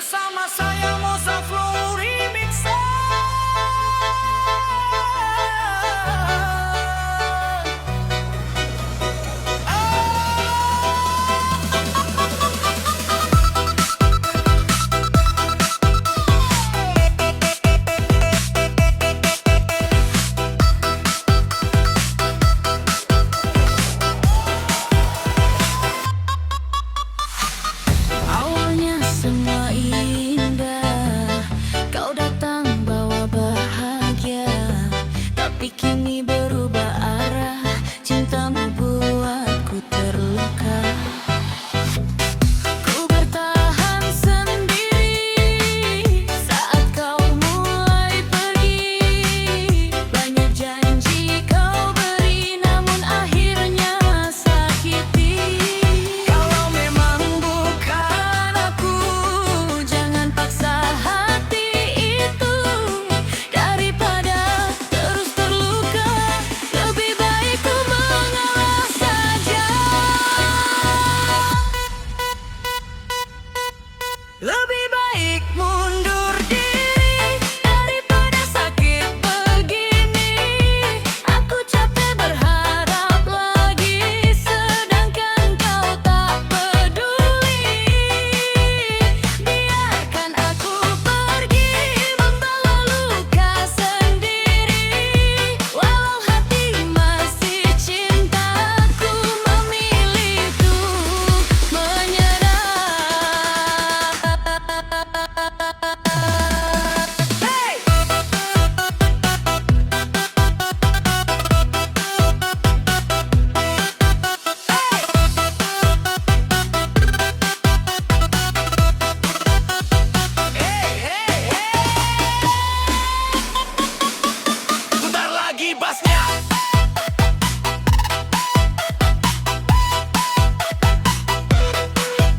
bersama saya Moza Flow Remixer. Awalnya semua indah, kau datang bawa bahagia, tapi kini berubah arah, cintamu buatku terluka. Ku bertahan sendiri saat kau mulai pergi. Banyak janji kau beri, namun akhirnya sakiti. Kalau memang bukan aku, jangan paksa hati itu. Daripada terus terluka, lebih baik ku mengalah saja. Lebih baik mundur diri daripada sakit begini. Aku capek berharap lagi, sedangkan kau tak peduli. Biarkan aku pergi membawa luka sendiri. Walau hati masih cinta, ku memilih untuk menyerah. Hey! Putar lagi bassnya.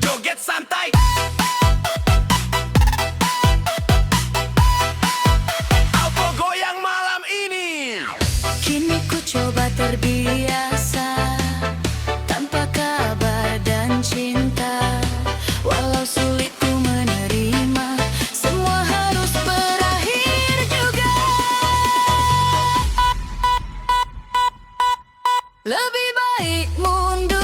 Joget santai. Alpo goyang malam ini. Kini ku coba terbiasa tanpa kabar dan cinta. Walau sulit ku menerima, semua harus berakhir juga. Lebih baik mundur